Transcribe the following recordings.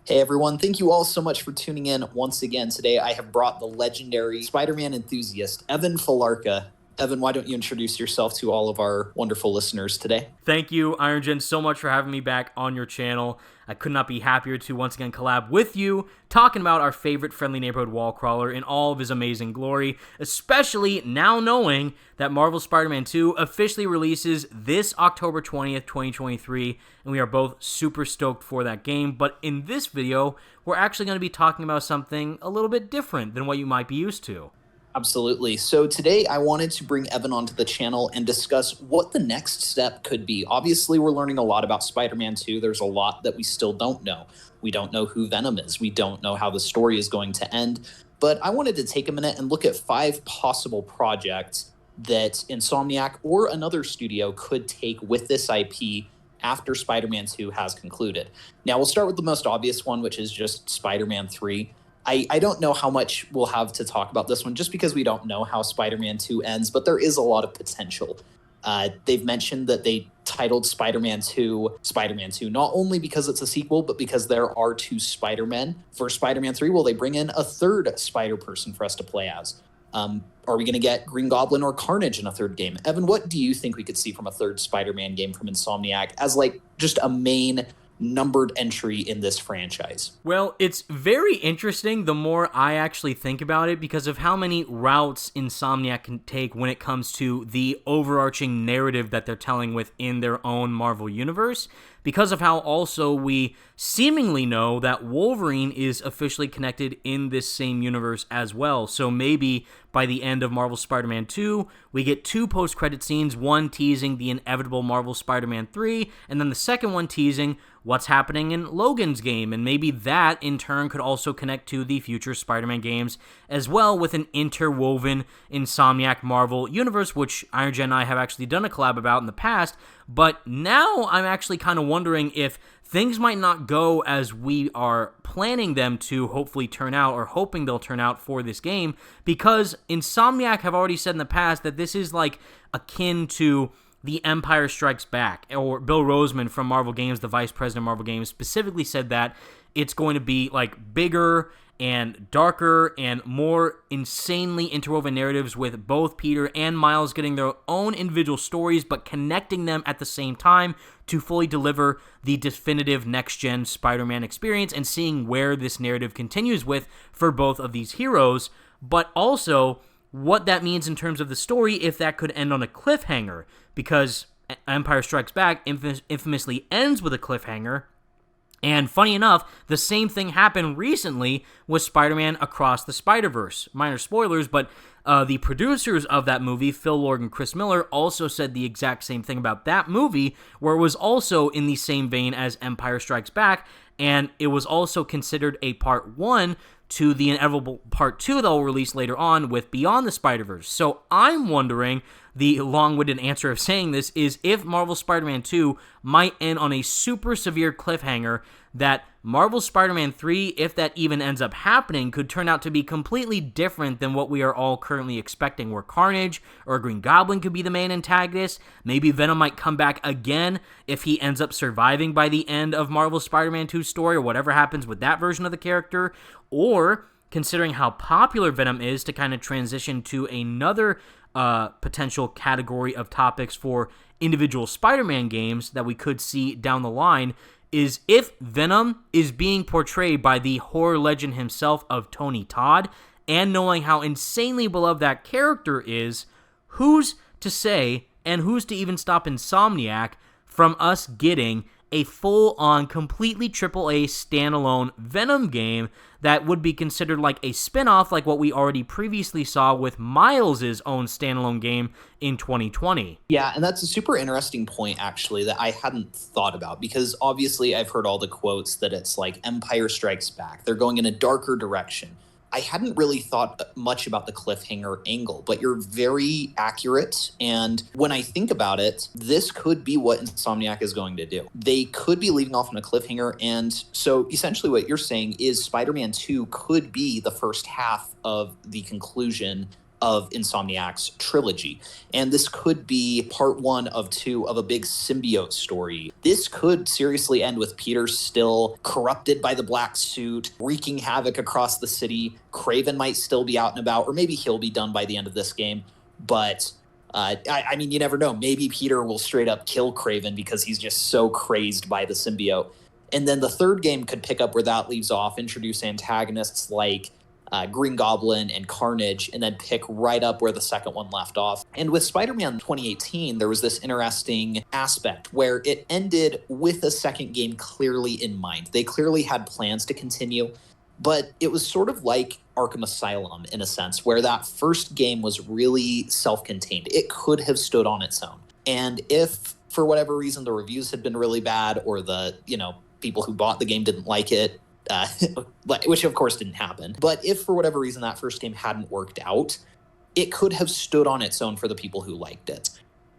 Hey everyone, thank you all so much for tuning in once again. Today I have brought the legendary Spider-Man enthusiast, Evan Filarca. Evan, why don't you introduce yourself to all of our wonderful listeners today? Thank you, Irogen, so much for having me back on your channel. I could not be happier to once again collab with you, talking about our favorite friendly neighborhood wall crawler in all of his amazing glory, especially now knowing that Marvel Spider-Man 2 officially releases this October 20th, 2023, and we are both super stoked for that game. But in this video, we're actually going to be talking about something a little bit different than what you might be used to. Absolutely. So today I wanted to bring Evan onto the channel and discuss what the next step could be. Obviously, we're learning a lot about Spider-Man 2. There's a lot that we still don't know. We don't know who Venom is. We don't know how the story is going to end. But I wanted to take a minute and look at 5 possible projects that Insomniac or another studio could take with this IP after Spider-Man 2 has concluded. Now, we'll start with the most obvious one, which is just Spider-Man 3. I don't know how much we'll have to talk about this one just because we don't know how Spider-Man 2 ends, but there is a lot of potential. They've mentioned that they titled Spider-Man 2 Spider-Man 2, not only because it's a sequel, but because there are 2 Spider-Men. For Spider-Man 3, will they bring in a third Spider-Person for us to play as? Are we going to get Green Goblin or Carnage in a third game? Evan, what do you think we could see from a third Spider-Man game from Insomniac as like just a main numbered entry in this franchise? Well, it's very interesting the more I actually think about it because of how many routes Insomniac can take when it comes to the overarching narrative that they're telling within their own Marvel universe, because of how also we seemingly know that Wolverine is officially connected in this same universe as well. So maybe by the end of Marvel Spider-Man 2, we get 2 post-credit scenes, one teasing the inevitable Marvel Spider-Man 3, and then the second one teasing what's happening in Logan's game, and maybe that in turn could also connect to the future Spider-Man games as well, with an interwoven Insomniac Marvel universe, which Irogen and I have actually done a collab about in the past. But now I'm actually kind of wondering if things might not go as we are planning them to hopefully turn out, or hoping they'll turn out for this game, because Insomniac have already said in the past that this is like akin to The Empire Strikes Back, or Bill Roseman from Marvel Games, the vice president of Marvel Games, specifically said that it's going to be like bigger and darker and more insanely interwoven narratives, with both Peter and Miles getting their own individual stories but connecting them at the same time to fully deliver the definitive next-gen Spider-Man experience, and seeing where this narrative continues with for both of these heroes, but also what that means in terms of the story if that could end on a cliffhanger, because Empire Strikes Back infamously ends with a cliffhanger. And funny enough, the same thing happened recently with Spider-Man Across the Spider-Verse. Minor spoilers, but the producers of that movie, Phil Lord and Chris Miller, also said the exact same thing about that movie, where it was also in the same vein as Empire Strikes Back, and it was also considered a part 1 to the inevitable part 2 that will release later on with Beyond the Spider-Verse. So I'm wondering, the long-winded answer of saying this is, if Marvel Spider-Man 2 might end on a super severe cliffhanger, that Marvel Spider-Man 3, if that even ends up happening, could turn out to be completely different than what we are all currently expecting, where Carnage or Green Goblin could be the main antagonist. Maybe Venom might come back again if he ends up surviving by the end of Marvel Spider-Man 2's story, or whatever happens with that version of the character. Or, considering how popular Venom is, to kind of transition to another potential category of topics for individual Spider-Man games that we could see down the line, is if Venom is being portrayed by the horror legend himself of Tony Todd, and knowing how insanely beloved that character is, who's to say, and who's to even stop Insomniac from us getting a full-on, completely AAA standalone Venom game that would be considered like a spin-off, like what we already previously saw with Miles' own standalone game in 2020. Yeah, and that's a super interesting point, actually, that I hadn't thought about, because obviously I've heard all the quotes that it's like Empire Strikes Back. They're going in a darker direction. I hadn't really thought much about the cliffhanger angle, but you're very accurate. And when I think about it, this could be what Insomniac is going to do. They could be leaving off on a cliffhanger. And so essentially what you're saying is Spider-Man 2 could be the first half of the conclusion of Insomniac's trilogy. And this could be part 1 of 2 of a big symbiote story. This could seriously end with Peter still corrupted by the black suit, wreaking havoc across the city. Kraven might still be out and about, or maybe he'll be done by the end of this game. But I mean, you never know. Maybe Peter will straight up kill Kraven because he's just so crazed by the symbiote. And then the third game could pick up where that leaves off, introduce antagonists like Green Goblin and Carnage, and then pick right up where the second one left off. And with Spider-Man 2018, there was this interesting aspect where it ended with a second game clearly in mind. They clearly had plans to continue, but it was sort of like Arkham Asylum in a sense, where that first game was really self-contained. It could have stood on its own. And if, for whatever reason, the reviews had been really bad, or the, people who bought the game didn't like it, which of course didn't happen. But if for whatever reason that first game hadn't worked out, it could have stood on its own for the people who liked it.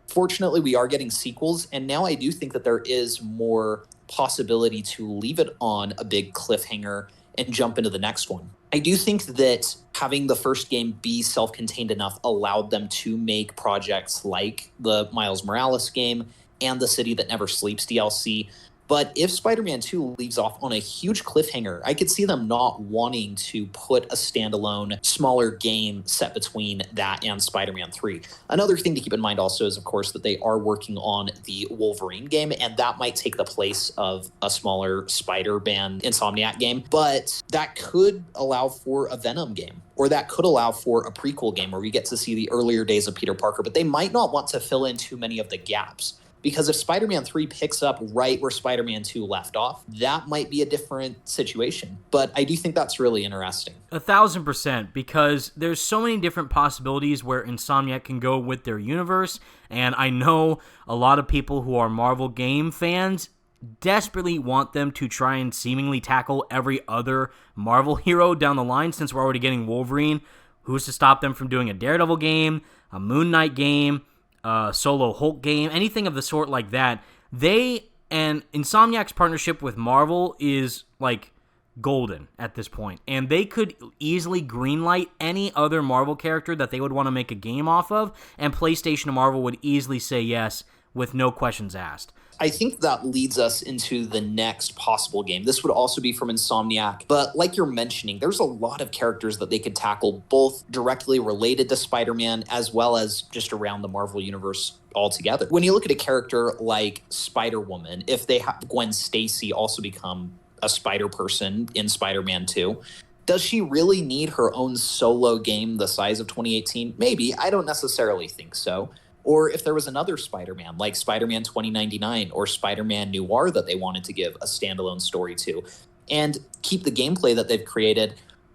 Fortunately, we are getting sequels, and now I do think that there is more possibility to leave it on a big cliffhanger and jump into the next one. I do think that having the first game be self-contained enough allowed them to make projects like the Miles Morales game and the City That Never Sleeps DLC. But if Spider-Man 2 leaves off on a huge cliffhanger, I could see them not wanting to put a standalone, smaller game set between that and Spider-Man 3. Another thing to keep in mind also is, of course, that they are working on the Wolverine game, and that might take the place of a smaller Spider-Man Insomniac game. But that could allow for a Venom game, or that could allow for a prequel game where we get to see the earlier days of Peter Parker, but they might not want to fill in too many of the gaps. Because if Spider-Man 3 picks up right where Spider-Man 2 left off, that might be a different situation. But I do think that's really interesting. 1,000%, because there's so many different possibilities where Insomniac can go with their universe, and I know a lot of people who are Marvel game fans desperately want them to try and seemingly tackle every other Marvel hero down the line, since we're already getting Wolverine. Who's to stop them from doing a Daredevil game, a Moon Knight game, solo Hulk game, anything of the sort like that? And Insomniac's partnership with Marvel is like golden at this point, and they could easily greenlight any other Marvel character that they would want to make a game off of, and PlayStation and Marvel would easily say yes with no questions asked. I think that leads us into the next possible game. This would also be from Insomniac, but like you're mentioning, there's a lot of characters that they could tackle, both directly related to Spider-Man as well as just around the Marvel Universe altogether. When you look at a character like Spider-Woman, if they have Gwen Stacy also become a Spider-Person in Spider-Man 2, does she really need her own solo game the size of 2018? Maybe. I don't necessarily think so. Or if there was another Spider-Man, like Spider-Man 2099 or Spider-Man Noir that they wanted to give a standalone story to, and keep the gameplay that they've created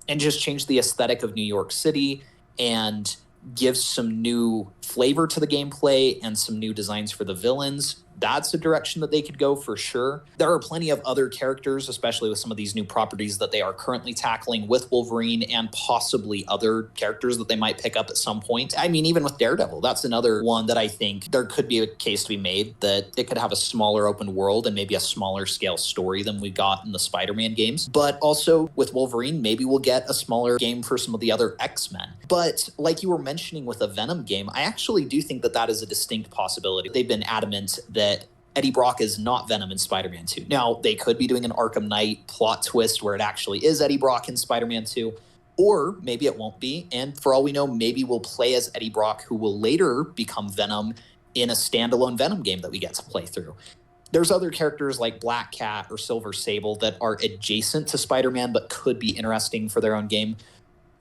and just change the aesthetic of New York City and give some new flavor to the gameplay and some new designs for the villains, that's a direction that they could go for sure. There are plenty of other characters, especially with some of these new properties that they are currently tackling with Wolverine and possibly other characters that they might pick up at some point. I mean, even with Daredevil, that's another one that I think there could be a case to be made that it could have a smaller open world and maybe a smaller scale story than we got in the Spider-Man games. But also with Wolverine, maybe we'll get a smaller game for some of the other X-Men. But like you were mentioning with a Venom game, I actually do think that that is a distinct possibility. They've been adamant that Eddie Brock is not Venom in Spider-Man 2. Now, they could be doing an Arkham Knight plot twist where it actually is Eddie Brock in Spider-Man 2, or maybe it won't be, and for all we know, maybe we'll play as Eddie Brock, who will later become Venom in a standalone Venom game that we get to play through. There's other characters like Black Cat or Silver Sable that are adjacent to Spider-Man but could be interesting for their own game.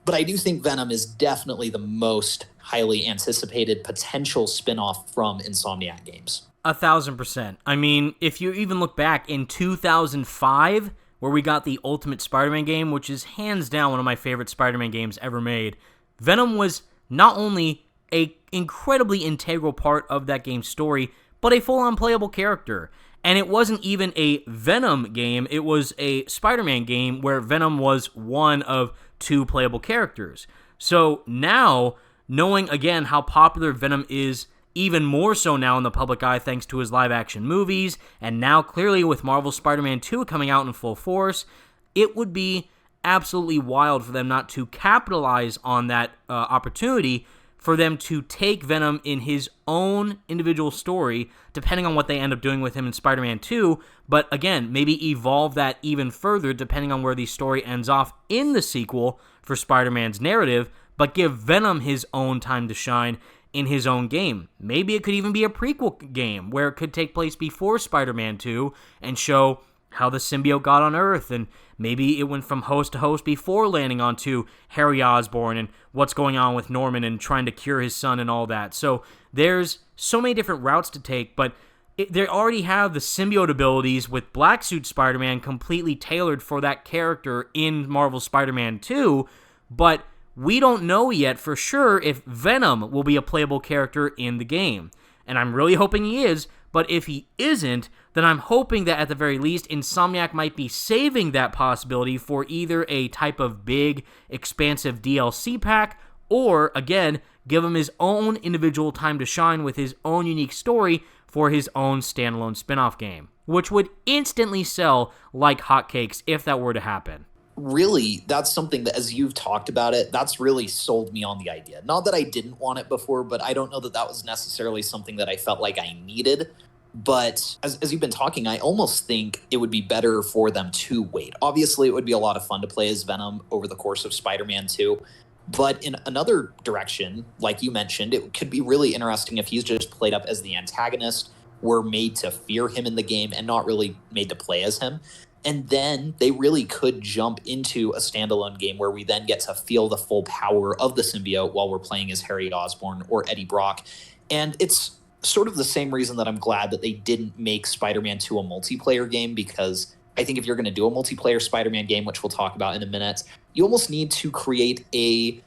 But I do think Venom is definitely the most highly anticipated potential spin-off from Insomniac games. 1,000%. I mean, if you even look back in 2005, where we got the Ultimate Spider-Man game, which is hands down one of my favorite Spider-Man games ever made, Venom was not only an incredibly integral part of that game's story, but a full-on playable character. And it wasn't even a Venom game, it was a Spider-Man game where Venom was one of two playable characters. So now, knowing again how popular Venom is, even more so now in the public eye thanks to his live-action movies, and now clearly with Marvel's Spider-Man 2 coming out in full force, it would be absolutely wild for them not to capitalize on that opportunity for them to take Venom in his own individual story, depending on what they end up doing with him in Spider-Man 2, but again, maybe evolve that even further depending on where the story ends off in the sequel for Spider-Man's narrative, but give Venom his own time to shine in his own game. Maybe it could even be a prequel game where it could take place before Spider-Man 2 and show how the symbiote got on Earth, and maybe it went from host to host before landing onto Harry Osborn and what's going on with Norman and trying to cure his son and all that. So there's so many different routes to take, but they already have the symbiote abilities with Black Suit Spider-Man completely tailored for that character in Marvel's Spider-Man 2, but we don't know yet for sure if Venom will be a playable character in the game. And I'm really hoping he is, but if he isn't, then I'm hoping that at the very least, Insomniac might be saving that possibility for either a type of big, expansive DLC pack, or, again, give him his own individual time to shine with his own unique story for his own standalone spin-off game, which would instantly sell like hotcakes if that were to happen. Really, that's something that, as you've talked about it, that's really sold me on the idea. Not that I didn't want it before, but I don't know that that was necessarily something that I felt like I needed. But as you've been talking, I almost think it would be better for them to wait. Obviously, it would be a lot of fun to play as Venom over the course of Spider-Man 2. But in another direction, like you mentioned, it could be really interesting if he's just played up as the antagonist. We're made to fear him in the game and not really made to play as him. And then they really could jump into a standalone game where we then get to feel the full power of the symbiote while we're playing as Harry Osborn or Eddie Brock. And it's sort of the same reason that I'm glad that they didn't make Spider-Man 2 a multiplayer game, because I think if you're going to do a multiplayer Spider-Man game, which we'll talk about in a minute, you almost need to create an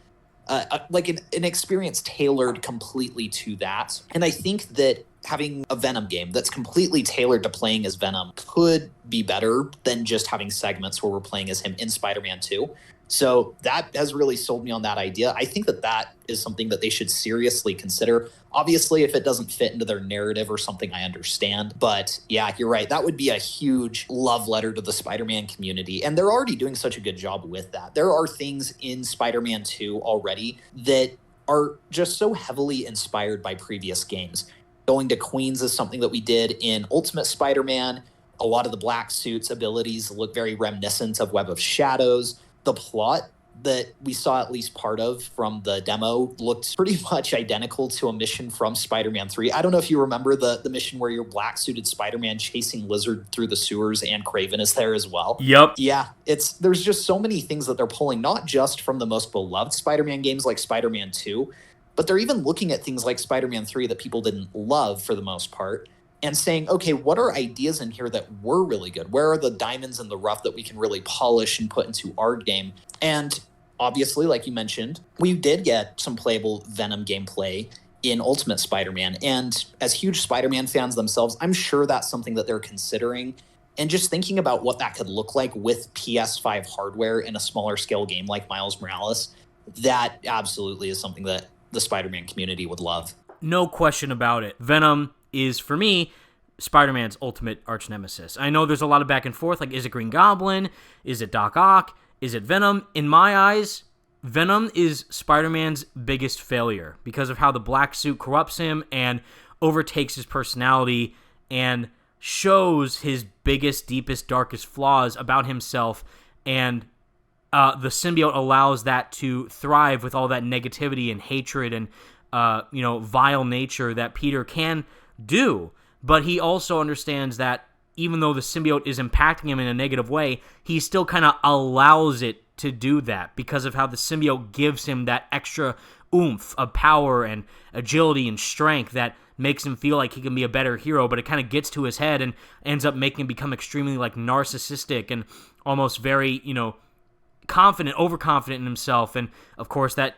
experience tailored completely to that. And I think that having a Venom game that's completely tailored to playing as Venom could be better than just having segments where we're playing as him in Spider-Man 2. So that has really sold me on that idea. I think that that is something that they should seriously consider. Obviously, if it doesn't fit into their narrative or something, I understand. But yeah, you're right. That would be a huge love letter to the Spider-Man community. And they're already doing such a good job with that. There are things in Spider-Man 2 already that are just so heavily inspired by previous games. Going to Queens is something that we did in Ultimate Spider-Man. A lot of the Black Suit's abilities look very reminiscent of Web of Shadows. The plot that we saw at least part of from the demo looked pretty much identical to a mission from Spider-Man 3. I don't know if you remember the mission where you're black-suited Spider-Man chasing Lizard through the sewers and Kraven is there as well. Yep. Yeah, there's just so many things that they're pulling, not just from the most beloved Spider-Man games like Spider-Man 2, but they're even looking at things like Spider-Man 3 that people didn't love for the most part, and saying, okay, what are ideas in here that were really good? Where are the diamonds in the rough that we can really polish and put into our game? And obviously, like you mentioned, we did get some playable Venom gameplay in Ultimate Spider-Man. And as huge Spider-Man fans themselves, I'm sure that's something that they're considering. And just thinking about what that could look like with PS5 hardware in a smaller scale game like Miles Morales, that absolutely is something that the Spider-Man community would love. No question about it. Venom is, for me, Spider-Man's ultimate arch nemesis. I know there's a lot of back and forth, like, is it Green Goblin? Is it Doc Ock? Is it Venom? In my eyes, Venom is Spider-Man's biggest failure because of how the black suit corrupts him and overtakes his personality and shows his biggest, deepest, darkest flaws about himself, and the symbiote allows that to thrive with all that negativity and hatred and vile nature that Peter can do. But he also understands that even though the symbiote is impacting him in a negative way, he still kind of allows it to do that because of how the symbiote gives him that extra oomph of power and agility and strength that makes him feel like he can be a better hero, but it kind of gets to his head and ends up making him become extremely like narcissistic and almost very, confident, overconfident in himself. And of course that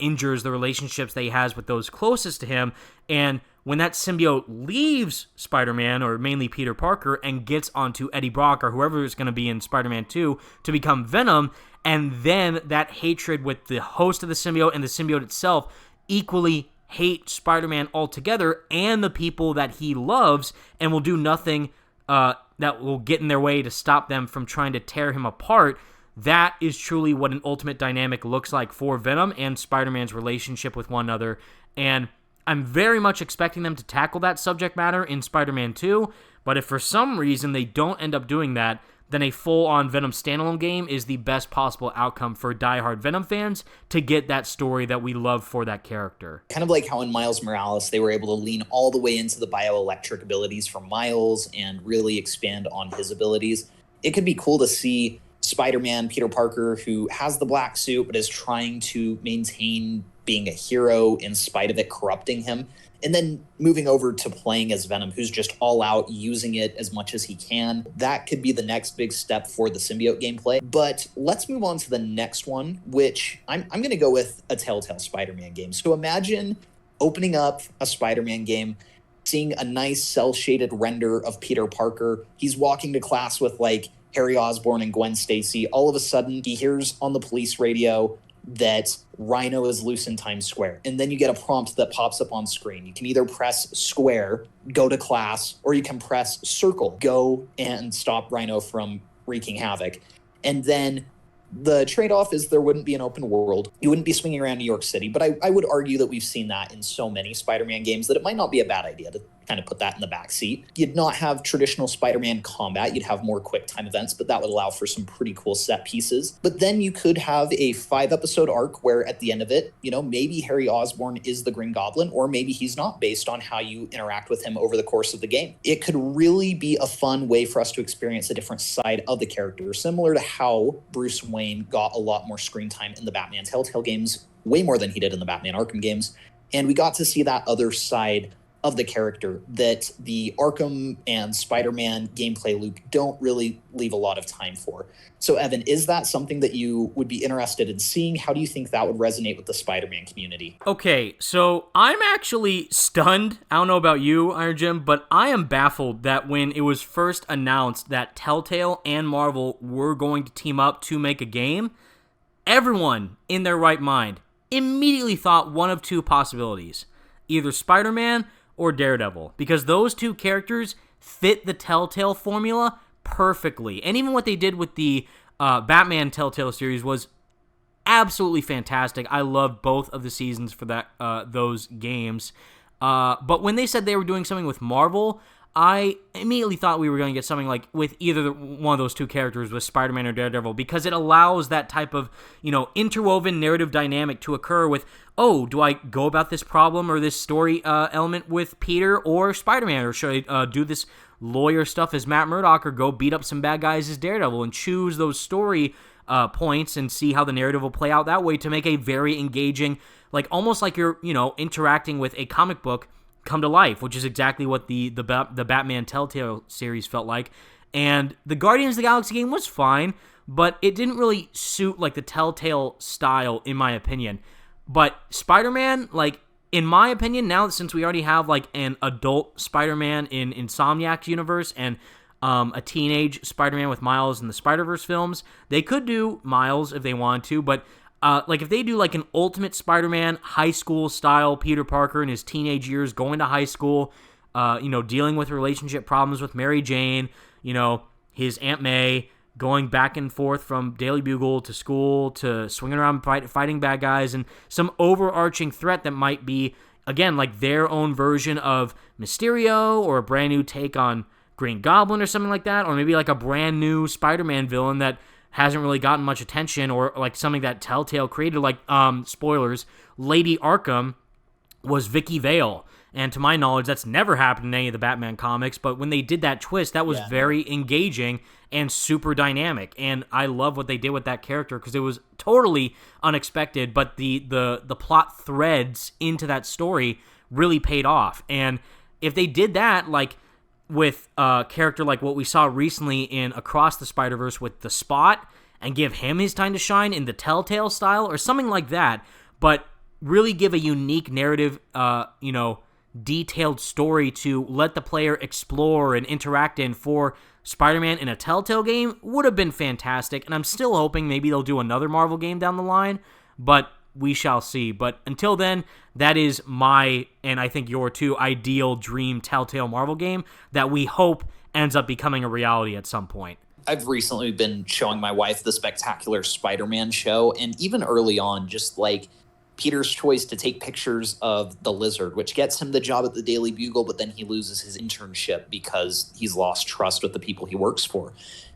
injures the relationships that he has with those closest to him. And when that symbiote leaves Spider-Man, or mainly Peter Parker, and gets onto Eddie Brock or whoever is going to be in Spider-Man 2 to become Venom, and then that hatred with the host of the symbiote and the symbiote itself equally hate Spider-Man altogether and the people that he loves, and will do nothing that will get in their way to stop them from trying to tear him apart, that is truly what an ultimate dynamic looks like for Venom and Spider-Man's relationship with one another. And I'm very much expecting them to tackle that subject matter in Spider-Man 2, but if for some reason they don't end up doing that, then a full-on Venom standalone game is the best possible outcome for diehard Venom fans to get that story that we love for that character. Kind of like how in Miles Morales, they were able to lean all the way into the bioelectric abilities from Miles and really expand on his abilities. It could be cool to see Spider-Man, Peter Parker, who has the black suit but is trying to maintain being a hero in spite of it corrupting him, and then moving over to playing as Venom, who's just all out using it as much as he can. That could be the next big step for the symbiote gameplay. But let's move on to the next one, which I'm going to go with a Telltale Spider-Man game. So imagine opening up a Spider-Man game, seeing a nice cel-shaded render of Peter Parker. He's walking to class with like Harry Osborn and Gwen Stacy. All of a sudden, he hears on the police radio that Rhino is loose in Times Square. And then you get a prompt that pops up on screen. You can either press square, go to class, or you can press circle, go and stop Rhino from wreaking havoc. And then the trade-off is there wouldn't be an open world. You wouldn't be swinging around New York City. But I would argue that we've seen that in so many Spider-Man games that it might not be a bad idea to kind of put that in the back seat. You'd not have traditional Spider-Man combat. You'd have more quick time events, but that would allow for some pretty cool set pieces. But then you could have a 5-episode arc where at the end of it, maybe Harry Osborn is the Green Goblin, or maybe he's not, based on how you interact with him over the course of the game. It could really be a fun way for us to experience a different side of the character, similar to how Bruce Wayne got a lot more screen time in the Batman Telltale games, way more than he did in the Batman Arkham games. And we got to see that other side of the character that the Arkham and Spider-Man gameplay loop don't really leave a lot of time for. So, Evan, is that something that you would be interested in seeing? How do you think that would resonate with the Spider-Man community? Okay, so I'm actually stunned. I don't know about you, Irogen, but I am baffled that when it was first announced that Telltale and Marvel were going to team up to make a game, everyone in their right mind immediately thought one of two possibilities: either Spider-Man or Daredevil, because those two characters fit the Telltale formula perfectly. And even what they did with the Batman Telltale series was absolutely fantastic. I loved both of the seasons for those games. But when they said they were doing something with Marvel, I immediately thought we were going to get something like with either one of those two characters, with Spider-Man or Daredevil, because it allows that type of, interwoven narrative dynamic to occur with, oh, do I go about this problem or this story element with Peter or Spider-Man, or should I do this lawyer stuff as Matt Murdock, or go beat up some bad guys as Daredevil, and choose those story points and see how the narrative will play out that way to make a very engaging, like almost like you're, interacting with a comic book come to life, which is exactly what the Batman Telltale series felt like. And the Guardians of the Galaxy game was fine, but it didn't really suit like the Telltale style, in my opinion. But Spider-Man, like, in my opinion, now since we already have like an adult Spider-Man in Insomniac's universe and a teenage Spider-Man with Miles in the Spider-Verse films, they could do Miles if they wanted to, but if they do like an Ultimate Spider-Man high school style Peter Parker in his teenage years going to high school, dealing with relationship problems with Mary Jane, his Aunt May, going back and forth from Daily Bugle to school to swinging around fighting bad guys, and some overarching threat that might be, again, like their own version of Mysterio, or a brand new take on Green Goblin or something like that, or maybe like a brand new Spider-Man villain that hasn't really gotten much attention, or like something that Telltale created, like, spoilers, Lady Arkham was Vicky Vale. And to my knowledge, that's never happened in any of the Batman comics, but when they did that twist, that was very engaging and super dynamic. And I love what they did with that character, because it was totally unexpected, but the plot threads into that story really paid off. And if they did that, like, with a character like what we saw recently in Across the Spider-Verse with the Spot, and give him his time to shine in the Telltale style or something like that, but really give a unique narrative, detailed story to let the player explore and interact in for Spider-Man in a Telltale game, would have been fantastic. And I'm still hoping maybe they'll do another Marvel game down the line, but we shall see. But until then, that is my, and I think your too, ideal dream Telltale Marvel game that we hope ends up becoming a reality at some point. I've recently been showing my wife the Spectacular Spider-Man show, and even early on, just like Peter's choice to take pictures of the Lizard, which gets him the job at the Daily Bugle, but then he loses his internship because he's lost trust with the people he works for.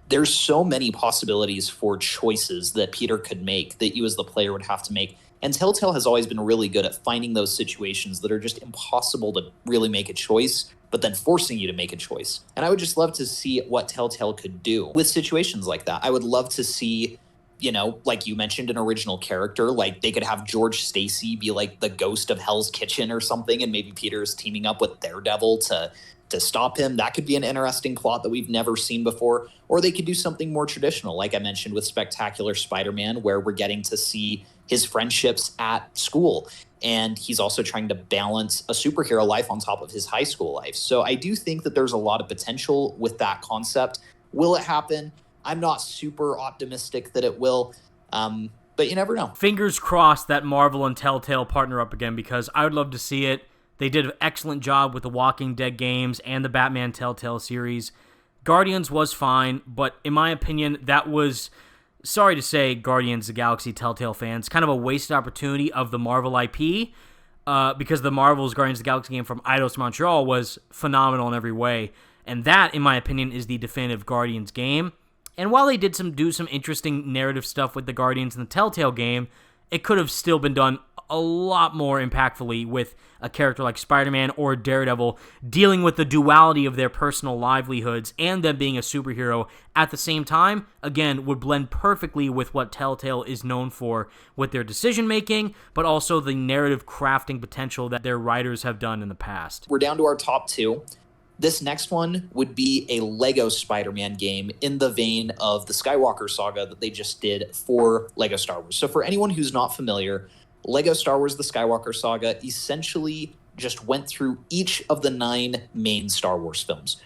There's so many possibilities for choices that Peter could make that you as the player would have to make. And Telltale has always been really good at finding those situations that are just impossible to really make a choice, but then forcing you to make a choice. And I would just love to see what Telltale could do with situations like that. I would love to see, like you mentioned, an original character. Like they could have George Stacy be like the ghost of Hell's Kitchen or something, and maybe Peter's teaming up with Daredevil to stop him. That could be an interesting plot that we've never seen before. Or they could do something more traditional, like I mentioned with Spectacular Spider-Man, where we're getting to see his friendships at school. And he's also trying to balance a superhero life on top of his high school life. So I do think that there's a lot of potential with that concept. Will it happen? I'm not super optimistic that it will, but you never know. Fingers crossed that Marvel and Telltale partner up again, because I would love to see it. They did an excellent job with the Walking Dead games and the Batman Telltale series. Guardians was fine, but in my opinion, that was, sorry to say, Guardians of the Galaxy Telltale fans, kind of a wasted opportunity of the Marvel IP, because the Marvel's Guardians of the Galaxy game from Eidos Montreal was phenomenal in every way. And that, in my opinion, is the definitive Guardians game. And while they did do some interesting narrative stuff with the Guardians in the Telltale game, it could have still been done a lot more impactfully with a character like Spider-Man or Daredevil dealing with the duality of their personal livelihoods and them being a superhero at the same time. Again, would blend perfectly with what Telltale is known for with their decision-making, but also the narrative crafting potential that their writers have done in the past. We're down to our top two. This next one would be a Lego Spider-Man game in the vein of the Skywalker saga that they just did for Lego Star Wars. So for anyone who's not familiar, Lego Star Wars The Skywalker Saga essentially just went through each of the 9 main Star Wars films.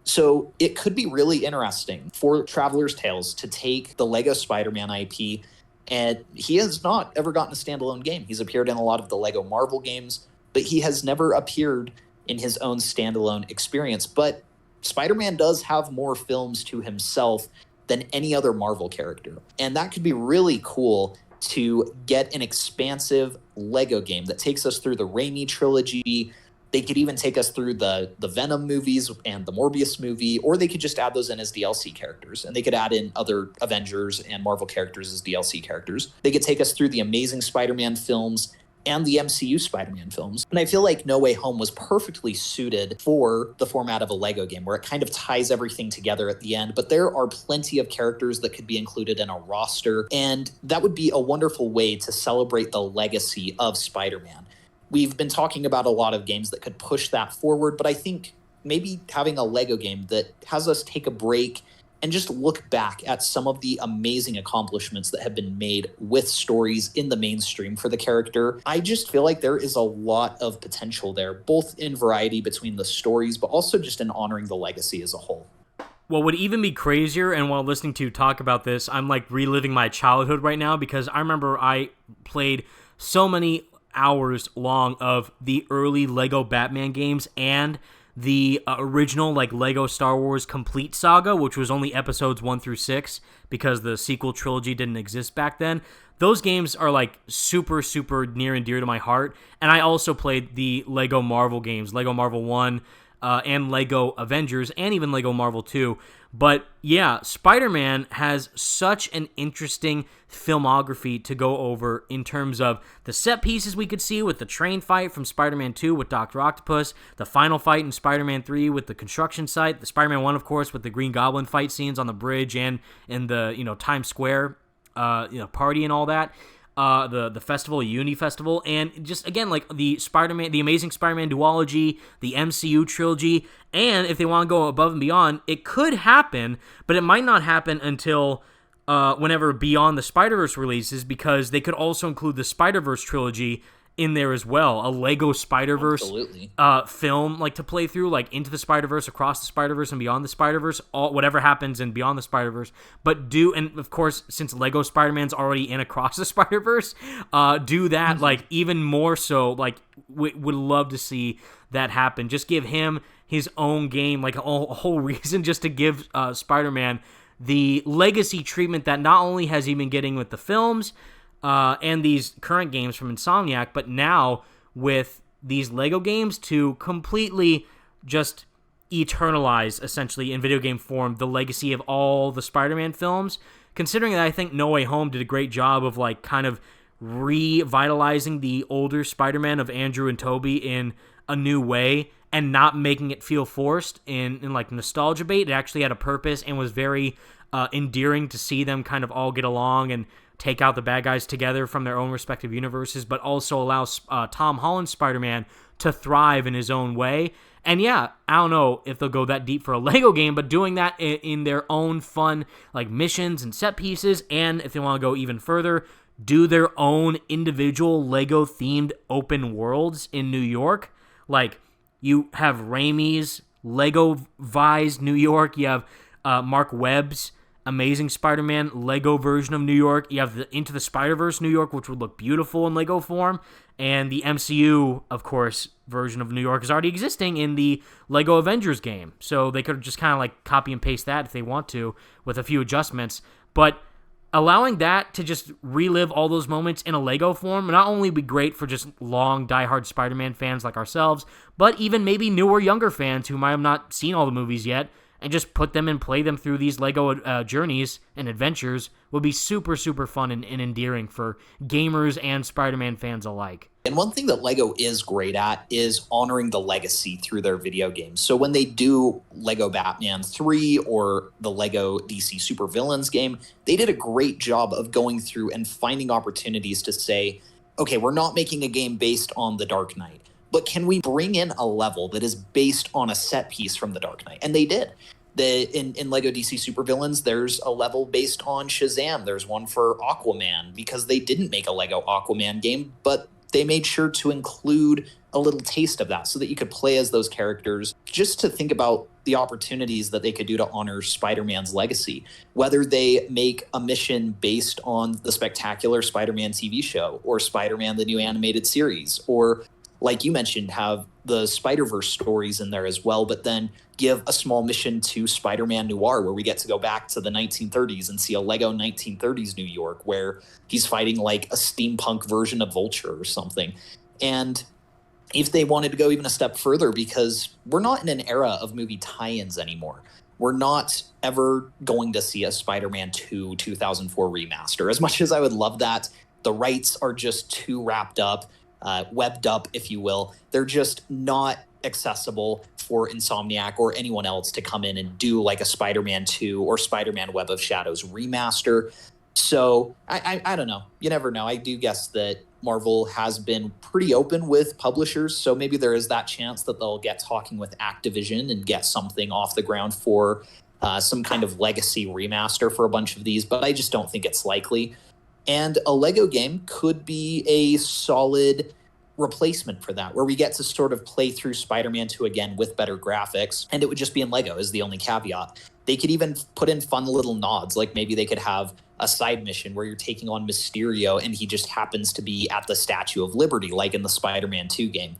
So it could be really interesting for Traveler's Tales to take the Lego Spider-Man IP, and he has not ever gotten a standalone game. He's appeared in a lot of the Lego Marvel games, but he has never appeared in his own standalone experience. But Spider-Man does have more films to himself than any other Marvel character, and that could be really cool to get an expansive Lego game that takes us through the Raimi trilogy. They could even take us through the Venom movies and the Morbius movie, or they could just add those in as DLC characters, and they could add in other Avengers and Marvel characters as DLC characters. They could take us through the Amazing Spider-Man films and the MCU Spider-Man films. And I feel like No Way Home was perfectly suited for the format of a Lego game, where it kind of ties everything together at the end. But there are plenty of characters that could be included in a roster, and that would be a wonderful way to celebrate the legacy of Spider-Man. We've been talking about a lot of games that could push that forward, but I think maybe having a Lego game that has us take a break and just look back at some of the amazing accomplishments that have been made with stories in the mainstream for the character. I just feel like there is a lot of potential there, both in variety between the stories, but also just in honoring the legacy as a whole. What would even be crazier, and while listening to you talk about this, I'm like reliving my childhood right now, because I remember I played so many hours long of the early Lego Batman games and the original like Lego Star Wars Complete Saga, which was only episodes 1 through 6 because the sequel trilogy didn't exist back then. Those games are like super, super near and dear to my heart. And I also played the Lego Marvel games, Lego Marvel 1 and Lego Avengers, and even Lego Marvel 2. But yeah, Spider-Man has such an interesting filmography to go over in terms of the set pieces we could see with the train fight from Spider-Man 2 with Dr. Octopus, the final fight in Spider-Man 3 with the construction site, the Spider-Man 1, of course, with the Green Goblin fight scenes on the bridge and in the Times Square party and all that. The festival, Unity Festival, and just again like the Amazing Spider-Man duology, the MCU trilogy, and if they want to go above and beyond, it could happen, but it might not happen until whenever Beyond the Spider-Verse releases, because they could also include the Spider-Verse trilogy in there as well, a Lego Spider-Verse film like to play through, like Into the Spider-Verse, Across the Spider-Verse, and Beyond the Spider-Verse, whatever happens in Beyond the Spider-Verse, and of course, since Lego Spider-Man's already in Across the Spider-Verse, do that like even more so, like would love to see that happen. Just give him his own game, like a whole reason just to give Spider-Man the legacy treatment that not only has he been getting with the films and these current games from Insomniac, but now with these Lego games to completely just eternalize, essentially, in video game form, the legacy of all the Spider-Man films. Considering that I think No Way Home did a great job of like kind of revitalizing the older Spider-Man of Andrew and Tobey in a new way and not making it feel forced in like nostalgia bait. It actually had a purpose and was very endearing to see them kind of all get along and take out the bad guys together from their own respective universes, but also allow Tom Holland's Spider-Man to thrive in his own way. And yeah, I don't know if they'll go that deep for a Lego game, but doing that in their own fun like missions and set pieces, and if they want to go even further, do their own individual Lego-themed open worlds in New York. Like, you have Raimi's Lego Vi's New York, you have Mark Webb's Amazing Spider-Man Lego version of New York, you have the Into the Spider-Verse New York, which would look beautiful in Lego form, and the MCU, of course, version of New York is already existing in the Lego Avengers game, so they could just kind of like copy and paste that if they want to, with a few adjustments, but allowing that to just relive all those moments in a Lego form not only be great for just long, diehard Spider-Man fans like ourselves, but even maybe newer, younger fans who might have not seen all the movies yet, and just put them and play them through these Lego journeys and adventures would be super, super fun and endearing for gamers and Spider-Man fans alike. And one thing that Lego is great at is honoring the legacy through their video games. So when they do Lego Batman 3 or the Lego DC Supervillains game, they did a great job of going through and finding opportunities to say, okay, we're not making a game based on The Dark Knight, but can we bring in a level that is based on a set piece from The Dark Knight? And they did. In Lego DC Supervillains, there's a level based on Shazam. There's one for Aquaman, because they didn't make a Lego Aquaman game, but they made sure to include a little taste of that so that you could play as those characters, just to think about the opportunities that they could do to honor Spider-Man's legacy. Whether they make a mission based on the spectacular Spider-Man TV show, or Spider-Man the new animated series, or like you mentioned, have the Spider-Verse stories in there as well, but then give a small mission to Spider-Man Noir, where we get to go back to the 1930s and see a Lego 1930s New York, where he's fighting like a steampunk version of Vulture or something. And if they wanted to go even a step further, because we're not in an era of movie tie-ins anymore. We're not ever going to see a Spider-Man 2 2004 remaster. As much as I would love that, the rights are just too wrapped up, webbed up, if you will. They're just not accessible for Insomniac or anyone else to come in and do like a Spider-Man 2 or Spider-Man Web of Shadows remaster. So I don't know. You never know. I do guess that Marvel has been pretty open with publishers, so maybe there is that chance that they'll get talking with Activision and get something off the ground for some kind of legacy remaster for a bunch of these, but I just don't think it's likely. And a Lego game could be a solid replacement for that, where we get to sort of play through Spider-Man 2 again with better graphics, and it would just be in Lego is the only caveat. They could even put in fun little nods, like maybe they could have a side mission where you're taking on Mysterio and he just happens to be at the Statue of Liberty, like in the Spider-Man 2 game.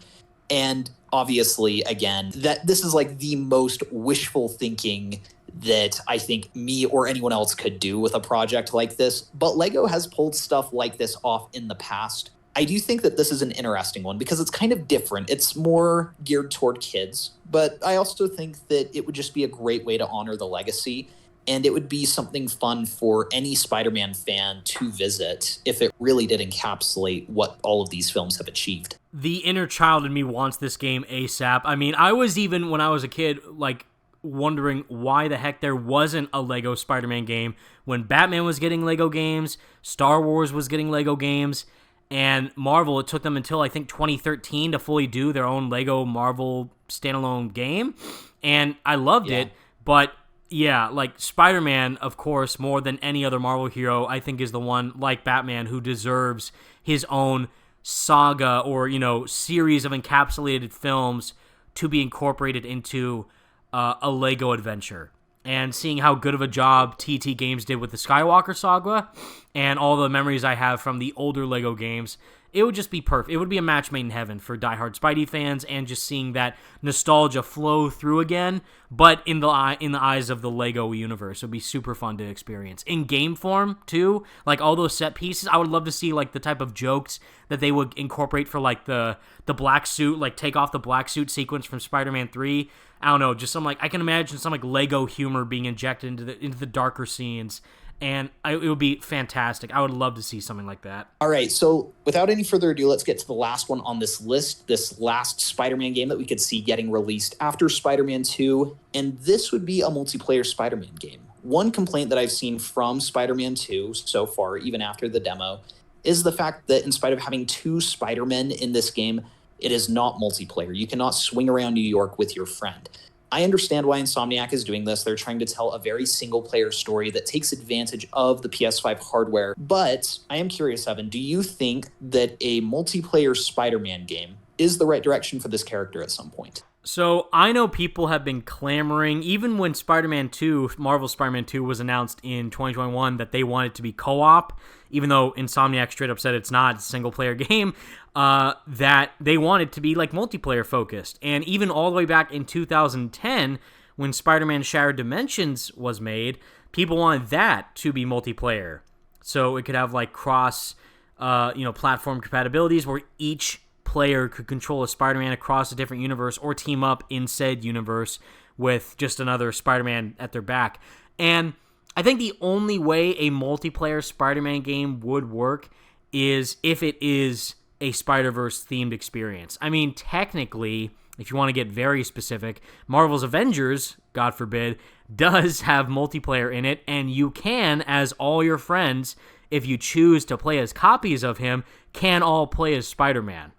And obviously, again, that this is like the most wishful thinking that I think me or anyone else could do with a project like this. But Lego has pulled stuff like this off in the past. I do think that this is an interesting one because it's kind of different. It's more geared toward kids, but I also think that it would just be a great way to honor the legacy, and it would be something fun for any Spider-Man fan to visit if it really did encapsulate what all of these films have achieved. The inner child in me wants this game ASAP. I mean, I was even, when I was a kid, like, wondering why the heck there wasn't a Lego Spider-Man game when Batman was getting Lego games, Star Wars was getting Lego games, and Marvel, it took them until I think 2013 to fully do their own Lego Marvel standalone game, and I loved it, but yeah, like Spider-Man, of course, more than any other Marvel hero, I think is the one, like Batman, who deserves his own saga or, you know, series of encapsulated films to be incorporated into a Lego adventure. And seeing how good of a job TT Games did with the Skywalker saga and all the memories I have from the older Lego games, it would just be perfect. It would be a match made in heaven for diehard Spidey fans, and just seeing that nostalgia flow through again, but in the eyes of the Lego universe. It would be super fun to experience. In game form, too, like all those set pieces, I would love to see like the type of jokes that they would incorporate for like the black suit, like take off the black suit sequence from Spider-Man 3. I don't know, just some like, I can imagine some like Lego humor being injected into the darker scenes. And it would be fantastic. I would love to see something like that. All right, so without any further ado, let's get to the last one on this list, this last Spider-Man game that we could see getting released after Spider-Man 2, and this would be a multiplayer Spider-Man game. One complaint that I've seen from Spider-Man 2 so far, even after the demo, is the fact that in spite of having 2 Spider-Men in this game, it is not multiplayer. You cannot swing around New York with your friend. I understand why Insomniac is doing this. They're trying to tell a very single-player story that takes advantage of the PS5 hardware. But I am curious, Evan, do you think that a multiplayer Spider-Man game is the right direction for this character at some point? So I know people have been clamoring, even when Spider-Man 2, Marvel Spider-Man 2 was announced in 2021, that they want it to be co-op, even though Insomniac straight up said it's not, it's a single-player game, that they want it to be like multiplayer focused. And even all the way back in 2010, when Spider-Man Shattered Dimensions was made, people wanted that to be multiplayer. So it could have like cross, platform compatibilities where each player could control a Spider-Man across a different universe or team up in said universe with just another Spider-Man at their back. And I think the only way a multiplayer Spider-Man game would work is if it is a Spider-Verse themed experience. I mean, technically, if you want to get very specific, Marvel's Avengers, God forbid, does have multiplayer in it, and you can, as all your friends, if you choose to play as copies of him, can all play as Spider-Man.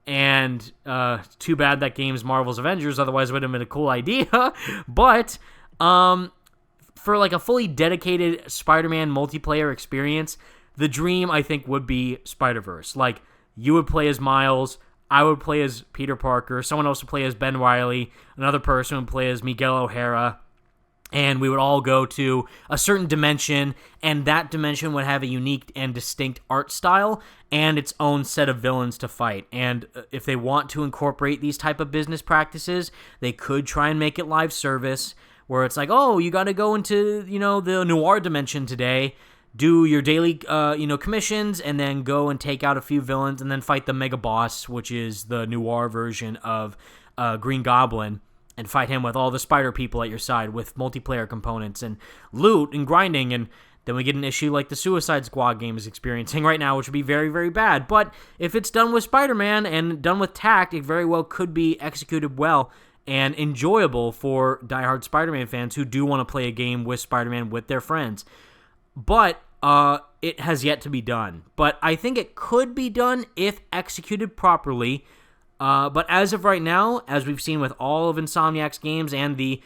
And too bad that game's Marvel's Avengers, otherwise it would have been a cool idea. But for like a fully dedicated Spider-Man multiplayer experience, the dream, I think, would be Spider-Verse. Like, you would play as Miles, I would play as Peter Parker, someone else would play as Ben Reilly, another person would play as Miguel O'Hara, and we would all go to a certain dimension, and that dimension would have a unique and distinct art style and its own set of villains to fight. And if they want to incorporate these type of business practices, they could try and make it live service, where it's like, oh, you got to go into, the noir dimension today, do your daily, commissions, and then go and take out a few villains, and then fight the mega boss, which is the noir version of Green Goblin, and fight him with all the spider people at your side with multiplayer components and loot and grinding. And then we get an issue like the Suicide Squad game is experiencing right now, which would be very, very bad. But if it's done with Spider-Man and done with tact, it very well could be executed well and enjoyable for diehard Spider-Man fans who do want to play a game with Spider-Man with their friends. But it has yet to be done. But I think it could be done if executed properly. But as of right now, as we've seen with all of Insomniac's games and the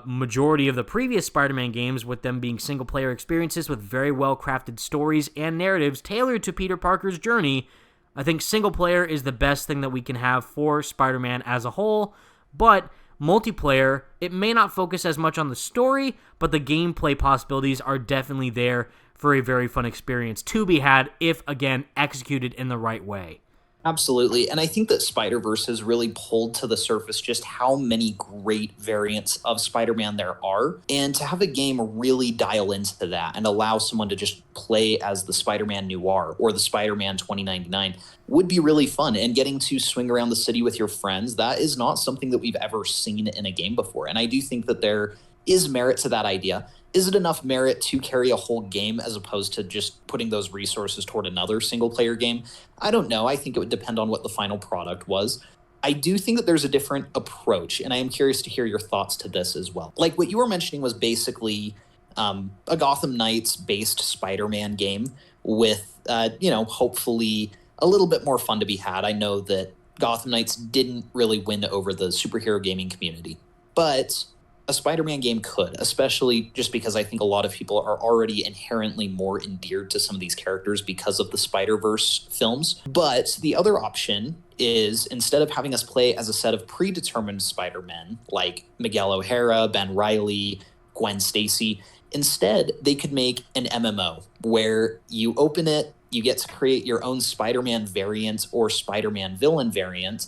majority of the previous Spider-Man games, with them being single-player experiences with very well-crafted stories and narratives tailored to Peter Parker's journey, I think single-player is the best thing that we can have for Spider-Man as a whole. But multiplayer, it may not focus as much on the story, but the gameplay possibilities are definitely there for a very fun experience to be had if, again, executed in the right way. Absolutely. And I think that Spider-Verse has really pulled to the surface just how many great variants of Spider-Man there are. And to have a game really dial into that and allow someone to just play as the Spider-Man Noir or the Spider-Man 2099 would be really fun. And getting to swing around the city with your friends, that is not something that we've ever seen in a game before. And I do think that there is merit to that idea. Is it enough merit to carry a whole game as opposed to just putting those resources toward another single-player game? I don't know. I think it would depend on what the final product was. I do think that there's a different approach, and I am curious to hear your thoughts to this as well. Like what you were mentioning was basically a Gotham Knights-based Spider-Man game with, hopefully a little bit more fun to be had. I know that Gotham Knights didn't really win over the superhero gaming community, but a Spider-Man game could, especially just because I think a lot of people are already inherently more endeared to some of these characters because of the Spider-Verse films. But the other option is, instead of having us play as a set of predetermined Spider-Men, like Miguel O'Hara, Ben Reilly, Gwen Stacy, instead they could make an MMO where you open it, you get to create your own Spider-Man variant or Spider-Man villain variant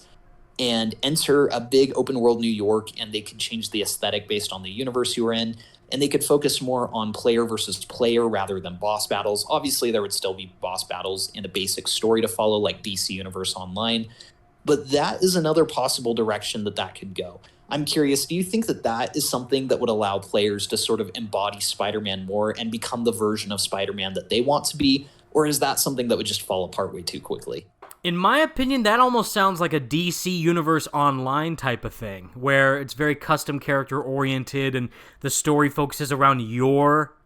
and enter a big open world New York, and they could change the aesthetic based on the universe you were in, and they could focus more on player versus player rather than boss battles. Obviously, there would still be boss battles and a basic story to follow like DC Universe Online, but that is another possible direction that could go. I'm curious, do you think that is something that would allow players to sort of embody Spider-Man more and become the version of Spider-Man that they want to be, or is that something that would just fall apart way too quickly? In my opinion, that almost sounds like a DC Universe Online type of thing, where it's very custom character oriented and the story focuses around your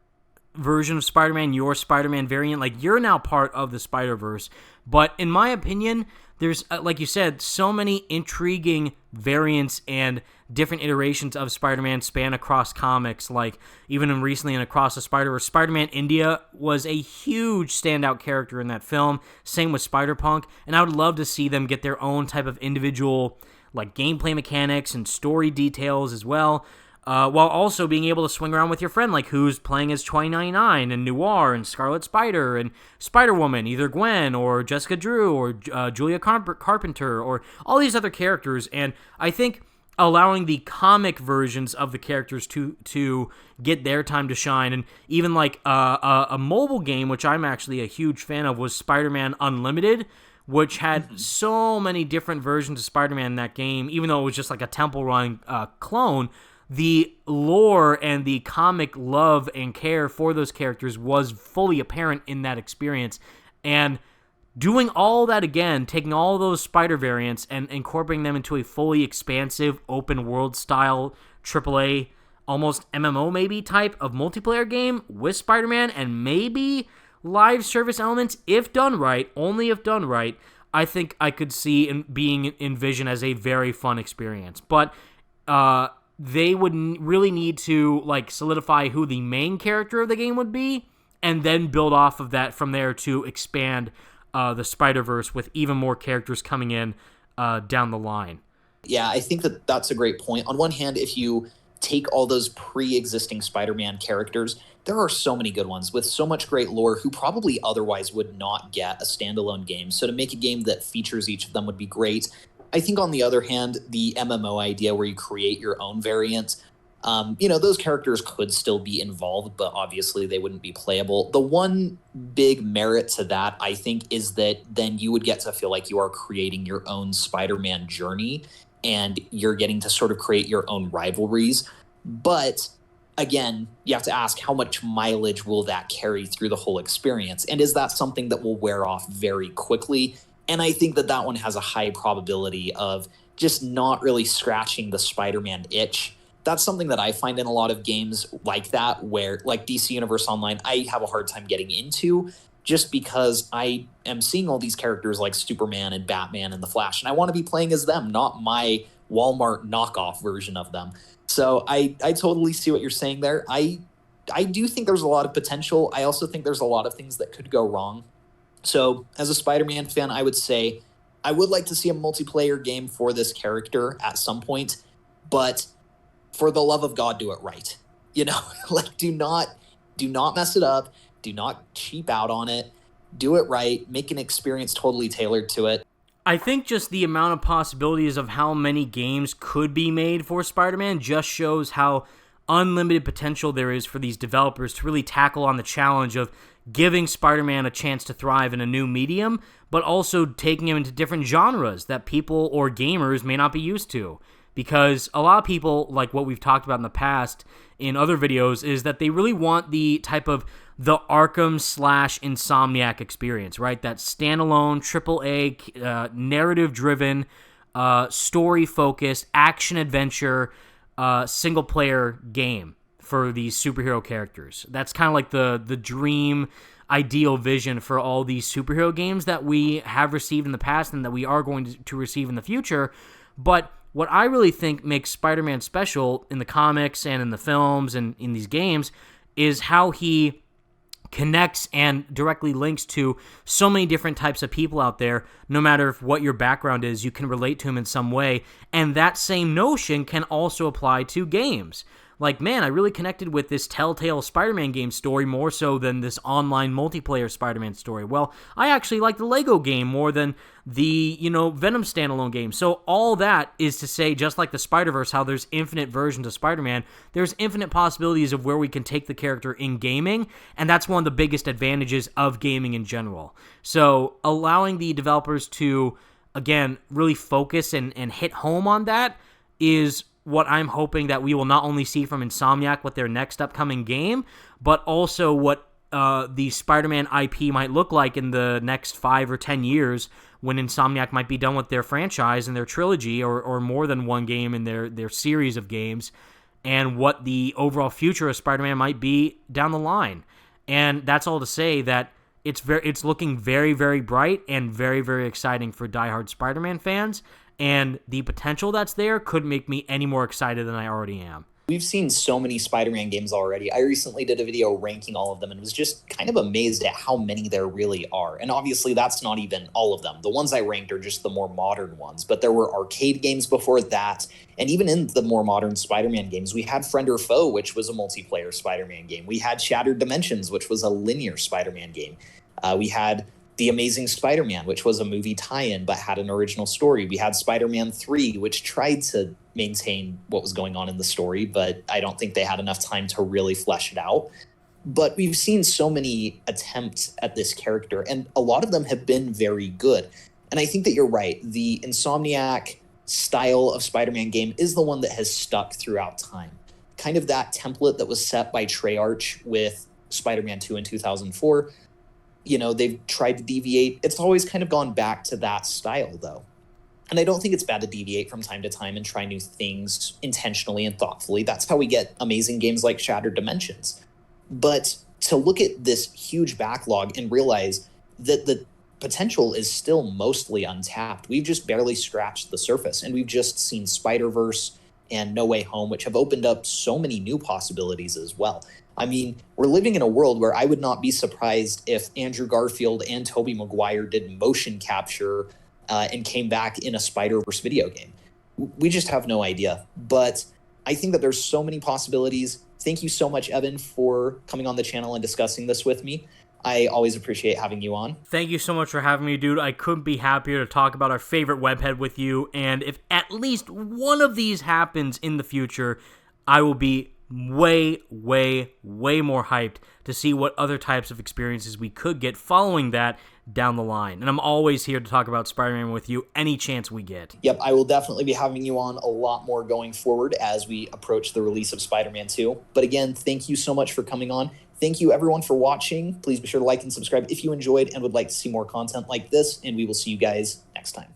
version of Spider-Man, your Spider-Man variant. Like, you're now part of the Spider-Verse. But in my opinion, there's, like you said, so many intriguing variants and different iterations of Spider-Man span across comics. Like, even recently in Across the Spider-Verse, Spider-Man India was a huge standout character in that film. Same with Spider-Punk. And I would love to see them get their own type of individual, like, gameplay mechanics and story details as well. While also being able to swing around with your friend, like who's playing as 2099 and Noir and Scarlet Spider and Spider-Woman, either Gwen or Jessica Drew or Julia Carpenter or all these other characters. And I think allowing the comic versions of the characters to get their time to shine, and even like a mobile game, which I'm actually a huge fan of, was Spider-Man Unlimited, which had so many different versions of Spider-Man in that game, even though it was just like a Temple Run clone. The lore and the comic love and care for those characters was fully apparent in that experience. And doing all that again, taking all those Spider variants and incorporating them into a fully expansive, open world style AAA, almost MMO maybe type of multiplayer game with Spider-Man and maybe live service elements, if done right, only if done right, I think I could see being envisioned as a very fun experience. But, they would really need to like solidify who the main character of the game would be, and then build off of that from there to expand the Spider-Verse with even more characters coming in down the line. Yeah, I think that's a great point. On one hand, if you take all those pre-existing Spider-Man characters, there are so many good ones with so much great lore who probably otherwise would not get a standalone game. So to make a game that features each of them would be great. I think on the other hand, the MMO idea where you create your own variants, those characters could still be involved, but obviously they wouldn't be playable. The one big merit to that, I think, is that then you would get to feel like you are creating your own Spider-Man journey and you're getting to sort of create your own rivalries. But again, you have to ask how much mileage will that carry through the whole experience? And is that something that will wear off very quickly? And I think that one has a high probability of just not really scratching the Spider-Man itch. That's something that I find in a lot of games like that, where like DC Universe Online, I have a hard time getting into just because I am seeing all these characters like Superman and Batman and the Flash, and I want to be playing as them, not my Walmart knockoff version of them. So I totally see what you're saying there. I do think there's a lot of potential. I also think there's a lot of things that could go wrong. So as a Spider-Man fan, I would say I would like to see a multiplayer game for this character at some point, but for the love of God, do it right. Like do not mess it up. Do not cheap out on it. Do it right. Make an experience totally tailored to it. I think just the amount of possibilities of how many games could be made for Spider-Man just shows how unlimited potential there is for these developers to really tackle on the challenge of giving Spider-Man a chance to thrive in a new medium, but also taking him into different genres that people or gamers may not be used to. Because a lot of people, like what we've talked about in the past in other videos, is that they really want the type of the Arkham / Insomniac experience, right? That standalone, AAA, narrative-driven, story-focused, action-adventure, single-player game for these superhero characters. That's kind of like the dream, ideal vision for all these superhero games that we have received in the past and that we are going to receive in the future. But what I really think makes Spider-Man special in the comics and in the films and in these games is how he connects and directly links to so many different types of people out there. No matter what your background is, you can relate to him in some way, and that same notion can also apply to games. like, man, I really connected with this Telltale Spider-Man game story more so than this online multiplayer Spider-Man story. Well, I actually like the Lego game more than the, Venom standalone game. So all that is to say, just like the Spider-Verse, how there's infinite versions of Spider-Man, there's infinite possibilities of where we can take the character in gaming, and that's one of the biggest advantages of gaming in general. So allowing the developers to, again, really focus and hit home on that is what I'm hoping that we will not only see from Insomniac with their next upcoming game, but also what the Spider-Man IP might look like in the next 5 or 10 years when Insomniac might be done with their franchise and their trilogy or more than one game in their series of games, and what the overall future of Spider-Man might be down the line. And that's all to say that it's looking very, very bright and very, very exciting for diehard Spider-Man fans, and the potential that's there could make me any more excited than I already am. We've seen so many Spider-Man games already. I recently did a video ranking all of them and was just kind of amazed at how many there really are. And obviously that's not even all of them. The ones I ranked are just the more modern ones, but there were arcade games before that. And even in the more modern Spider-Man games, we had Friend or Foe, which was a multiplayer Spider-Man game. We had Shattered Dimensions, which was a linear Spider-Man game. We had The Amazing Spider-Man, which was a movie tie-in but had an original story. We had Spider-Man 3, which tried to maintain what was going on in the story, but I don't think they had enough time to really flesh it out. But we've seen so many attempts at this character, and a lot of them have been very good. And I think that you're right. The Insomniac style of Spider-Man game is the one that has stuck throughout time. Kind of that template that was set by Treyarch with Spider-Man 2 in 2004. They've tried to deviate. It's always kind of gone back to that style, though. And I don't think it's bad to deviate from time to time and try new things intentionally and thoughtfully. That's how we get amazing games like Shattered Dimensions. But to look at this huge backlog and realize that the potential is still mostly untapped. We've just barely scratched the surface, and we've just seen Spider-Verse and No Way Home, which have opened up so many new possibilities as well. I mean, we're living in a world where I would not be surprised if Andrew Garfield and Tobey Maguire did motion capture and came back in a Spider-Verse video game. We just have no idea. But I think that there's so many possibilities. Thank you so much, Evan, for coming on the channel and discussing this with me. I always appreciate having you on. Thank you so much for having me, dude. I couldn't be happier to talk about our favorite webhead with you, and if at least one of these happens in the future, I will be way, way, way more hyped to see what other types of experiences we could get following that down the line. And I'm always here to talk about Spider-Man with you any chance we get. Yep, I will definitely be having you on a lot more going forward as we approach the release of Spider-Man 2. But again, thank you so much for coming on. Thank you, everyone, for watching. Please be sure to like and subscribe if you enjoyed and would like to see more content like this, and we will see you guys next time.